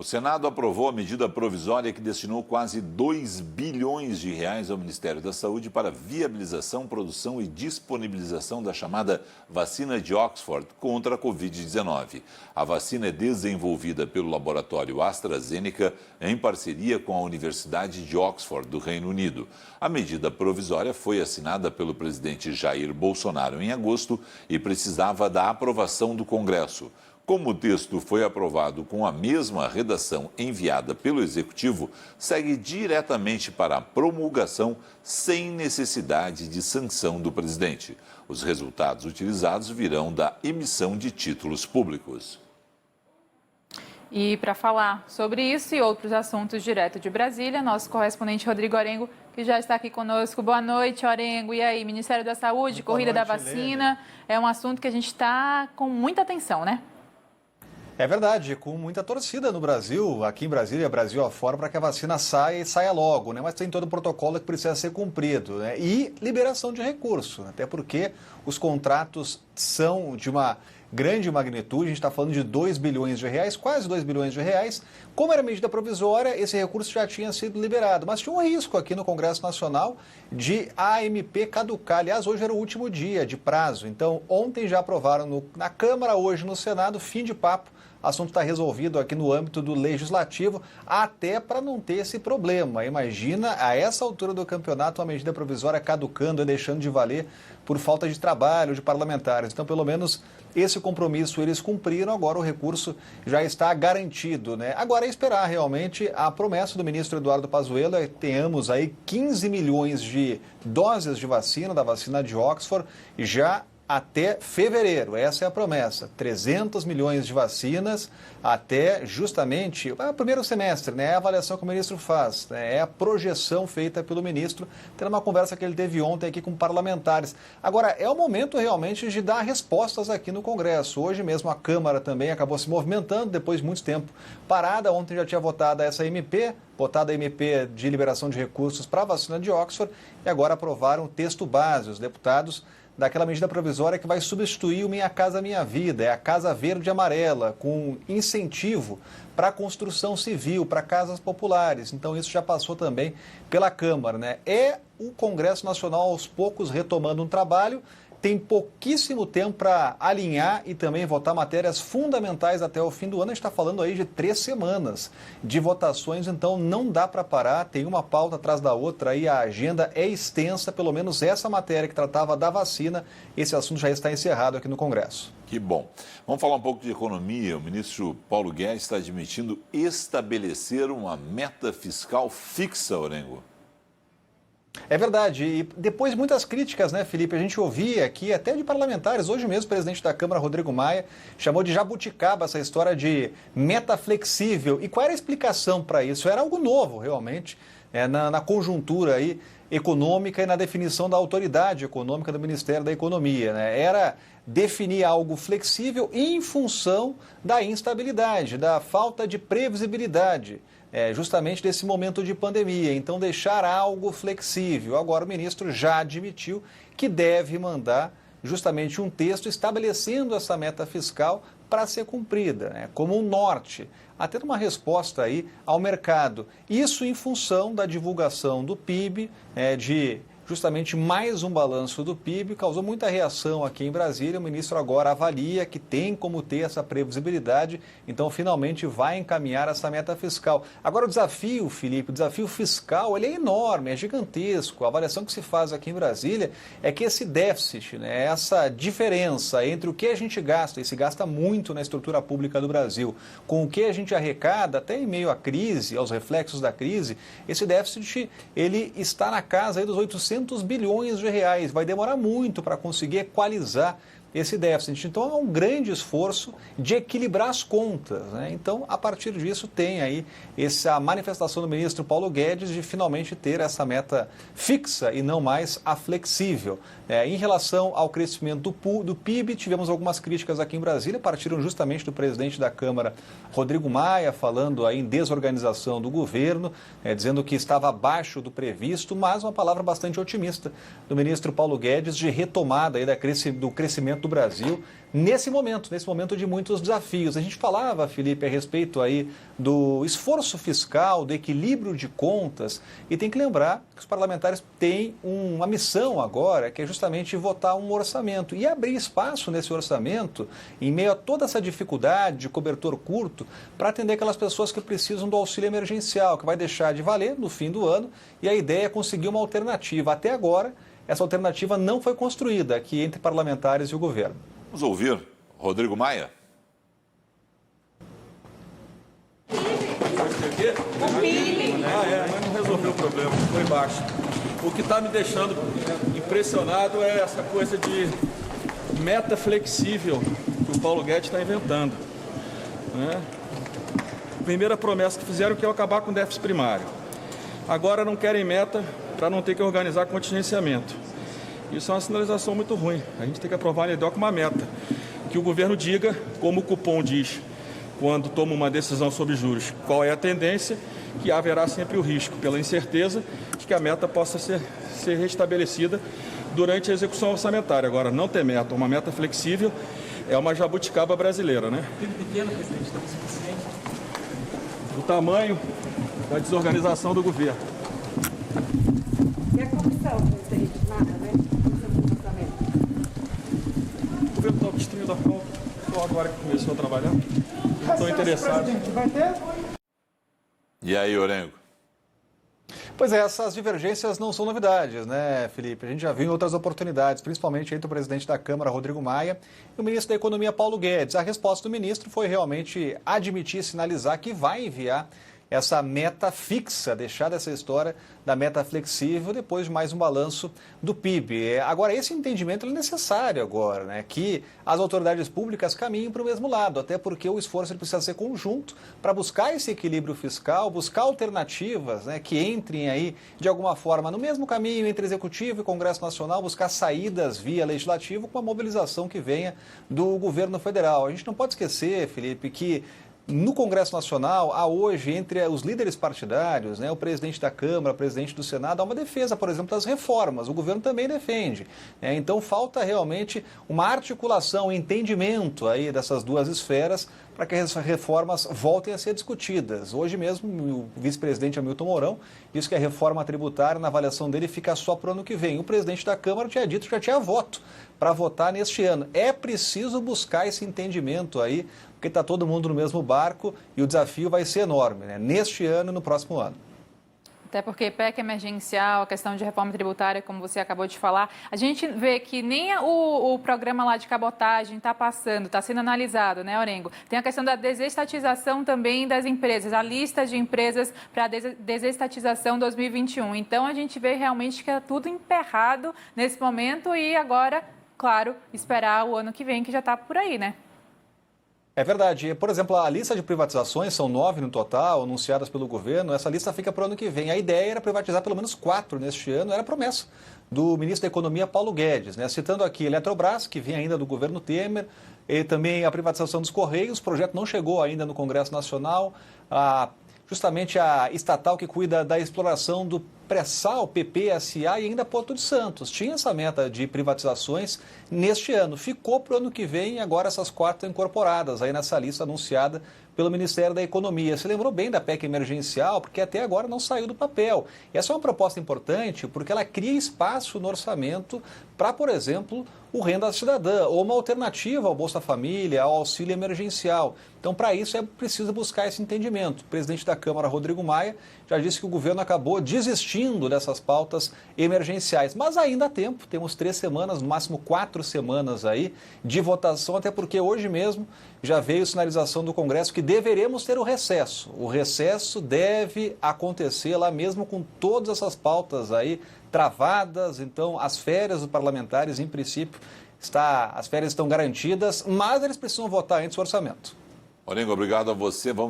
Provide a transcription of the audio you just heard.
O Senado aprovou a medida provisória que destinou quase 2 bilhões de reais ao Ministério da Saúde para viabilização, produção e disponibilização da chamada vacina de Oxford contra a Covid-19. A vacina é desenvolvida pelo laboratório AstraZeneca em parceria com a Universidade de Oxford, do Reino Unido. A medida provisória foi assinada pelo presidente Jair Bolsonaro em agosto e precisava da aprovação do Congresso. Como o texto foi aprovado com a mesma redação enviada pelo Executivo, segue diretamente para a promulgação sem necessidade de sanção do presidente. Os resultados utilizados virão da emissão de títulos públicos. E para falar sobre isso e outros assuntos direto de Brasília, nosso correspondente Rodrigo Orengo, que já está aqui conosco. Boa noite, Orengo. E aí, Ministério da Saúde, corrida da vacina, é um assunto que a gente está com muita atenção, né? É verdade, com muita torcida no Brasil, aqui em Brasília, Brasil afora, para que a vacina saia e saia logo, né? Mas tem todo o protocolo que precisa ser cumprido, né? E liberação de recurso, até porque os contratos são de uma grande magnitude, a gente está falando de 2 bilhões de reais, quase 2 bilhões de reais. Como era medida provisória, esse recurso já tinha sido liberado, mas tinha um risco aqui no Congresso Nacional de a AMP caducar. Aliás, hoje era o último dia de prazo, então ontem já aprovaram na Câmara, hoje no Senado, fim de papo. O assunto está resolvido aqui no âmbito do Legislativo, até para não ter esse problema. Imagina, a essa altura do campeonato, uma medida provisória caducando e deixando de valer por falta de trabalho de parlamentares. Então, pelo menos, esse compromisso eles cumpriram, agora o recurso já está garantido, né? Agora é esperar realmente a promessa do ministro Eduardo Pazuello, tenhamos aí 15 milhões de doses de vacina, da vacina de Oxford, já até fevereiro. Essa é a promessa, 300 milhões de vacinas até justamente o primeiro semestre, né? É a avaliação que o ministro faz, né? É a projeção feita pelo ministro, tendo uma conversa que ele teve ontem aqui com parlamentares. Agora, é o momento realmente de dar respostas aqui no Congresso. Hoje mesmo a Câmara também acabou se movimentando, depois de muito tempo parada. Ontem já tinha votado essa MP, votada a MP de liberação de recursos para a vacina de Oxford, e agora aprovaram o texto base. Os deputados daquela medida provisória que vai substituir o Minha Casa Minha Vida, é a Casa Verde e Amarela, com incentivo para a construção civil, para casas populares. Então isso já passou também pela Câmara, né? É o Congresso Nacional aos poucos retomando um trabalho, tem pouquíssimo tempo para alinhar e também votar matérias fundamentais até o fim do ano. A gente está falando aí de 3 semanas de votações, então não dá para parar, tem uma pauta atrás da outra, aí a agenda é extensa, pelo menos essa matéria que tratava da vacina, esse assunto já está encerrado aqui no Congresso. Que bom. Vamos falar um pouco de economia. O ministro Paulo Guedes está admitindo estabelecer uma meta fiscal fixa, Orengo. É verdade, e depois muitas críticas, né, Felipe? A gente ouvia aqui até de parlamentares, hoje mesmo o presidente da Câmara, Rodrigo Maia, chamou de jabuticaba essa história de meta flexível. E qual era a explicação para isso? Era algo novo, realmente, na conjuntura aí econômica e na definição da autoridade econômica do Ministério da Economia, né? Era definir algo flexível em função da instabilidade, da falta de previsibilidade. Justamente desse momento de pandemia, então deixar algo flexível. Agora o ministro já admitiu que deve mandar justamente um texto estabelecendo essa meta fiscal para ser cumprida, né, como um norte, até uma resposta aí ao mercado. Isso em função da divulgação do PIB, de justamente mais um balanço do PIB, causou muita reação aqui em Brasília. O ministro agora avalia que tem como ter essa previsibilidade, então finalmente vai encaminhar essa meta fiscal. Agora o desafio, Felipe, o desafio fiscal, ele é enorme, é gigantesco. A avaliação que se faz aqui em Brasília é que esse déficit, né, essa diferença entre o que a gente gasta, e se gasta muito na estrutura pública do Brasil, com o que a gente arrecada, até em meio à crise, aos reflexos da crise, esse déficit ele está na casa aí dos 800 bilhões de reais. Vai demorar muito para conseguir equalizar esse déficit. Então, é um grande esforço de equilibrar as contas, né? Então, a partir disso, tem aí essa manifestação do ministro Paulo Guedes de finalmente ter essa meta fixa e não mais a flexível. Em relação ao crescimento do PIB, tivemos algumas críticas aqui em Brasília, partiram justamente do presidente da Câmara, Rodrigo Maia, falando aí em desorganização do governo, dizendo que estava abaixo do previsto, mas uma palavra bastante otimista do ministro Paulo Guedes de retomada aí do crescimento do Brasil nesse momento de muitos desafios. A gente falava, Felipe, a respeito aí do esforço fiscal, do equilíbrio de contas, e tem que lembrar que os parlamentares têm uma missão agora, que é justamente votar um orçamento e abrir espaço nesse orçamento, em meio a toda essa dificuldade de cobertor curto, para atender aquelas pessoas que precisam do auxílio emergencial, que vai deixar de valer no fim do ano, e a ideia é conseguir uma alternativa. Até agora, essa alternativa não foi construída aqui entre parlamentares e o governo. Vamos ouvir Rodrigo Maia. Mas não resolveu o problema, foi baixo. O que está me deixando impressionado é essa coisa de meta flexível que o Paulo Guedes está inventando. Né? Primeira promessa que fizeram que é acabar com o déficit primário. Agora não querem meta para não ter que organizar contingenciamento. Isso é uma sinalização muito ruim. A gente tem que aprovar a LDO com uma meta. Que o governo diga, como o cupom diz, quando toma uma decisão sobre juros, qual é a tendência, que haverá sempre o risco, pela incerteza de que a meta possa ser restabelecida durante a execução orçamentária. Agora, não ter meta, uma meta flexível, é uma jabuticaba brasileira, né? Pequeno, presidente, está suficiente. O tamanho da desorganização do governo. E a comissão, presidente? Nada, né? Comissão do orçamento. O governo está obstruindo a pauta, só agora que começou a trabalhar. Não estou interessado. Vai ter? E aí, Orengo? Pois é, essas divergências não são novidades, né, Felipe? A gente já viu em outras oportunidades, principalmente entre o presidente da Câmara, Rodrigo Maia, e o ministro da Economia, Paulo Guedes. A resposta do ministro foi realmente admitir, sinalizar que vai enviar essa meta fixa, deixar dessa história da meta flexível depois de mais um balanço do PIB. Agora, esse entendimento é necessário agora, né? Que as autoridades públicas caminhem para o mesmo lado, até porque o esforço ele precisa ser conjunto para buscar esse equilíbrio fiscal, buscar alternativas, né, que entrem aí de alguma forma no mesmo caminho entre Executivo e Congresso Nacional, buscar saídas via Legislativo com a mobilização que venha do governo federal. A gente não pode esquecer, Felipe, que no Congresso Nacional, há hoje, entre os líderes partidários, né, o presidente da Câmara, o presidente do Senado, há uma defesa, por exemplo, das reformas. O governo também defende. Né? Então, falta realmente uma articulação, um entendimento aí dessas duas esferas para que essas reformas voltem a ser discutidas. Hoje mesmo, o vice-presidente Hamilton Mourão disse que a reforma tributária, na avaliação dele, fica só para o ano que vem. O presidente da Câmara tinha dito que já tinha voto para votar neste ano. É preciso buscar esse entendimento aí, porque está todo mundo no mesmo barco e o desafio vai ser enorme, né? Neste ano e no próximo ano. Até porque PEC emergencial, a questão de reforma tributária, como você acabou de falar, a gente vê que nem o programa lá de cabotagem está passando, está sendo analisado, né, Orengo? Tem a questão da desestatização também das empresas, a lista de empresas para desestatização 2021. Então, a gente vê realmente que é tudo emperrado nesse momento e agora, claro, esperar o ano que vem, que já está por aí, né? É verdade. Por exemplo, a lista de privatizações, são 9 no total, anunciadas pelo governo, essa lista fica para o ano que vem. A ideia era privatizar pelo menos 4 neste ano, era a promessa do ministro da Economia, Paulo Guedes, né? Citando aqui a Eletrobras, que vem ainda do governo Temer, e também a privatização dos Correios, o projeto não chegou ainda no Congresso Nacional, justamente a estatal que cuida da exploração do pré-sal, PPSA e ainda Porto de Santos. Tinha essa meta de privatizações neste ano. Ficou para o ano que vem e agora essas 4 estão incorporadas aí nessa lista anunciada pelo Ministério da Economia. Você lembrou bem da PEC emergencial, porque até agora não saiu do papel. E essa é uma proposta importante porque ela cria espaço no orçamento para, por exemplo, o Renda Cidadã, ou uma alternativa ao Bolsa Família, ao auxílio emergencial. Então, para isso, é preciso buscar esse entendimento. O presidente da Câmara, Rodrigo Maia, já disse que o governo acabou desistindo dessas pautas emergenciais. Mas ainda há tempo, temos 3 semanas, no máximo 4 semanas aí de votação, até porque hoje mesmo já veio sinalização do Congresso que deveremos ter o recesso. O recesso deve acontecer lá mesmo com todas essas pautas aí travadas. Então, as férias dos parlamentares, em princípio, as férias estão garantidas, mas eles precisam votar antes do orçamento. Orengo, obrigado a você.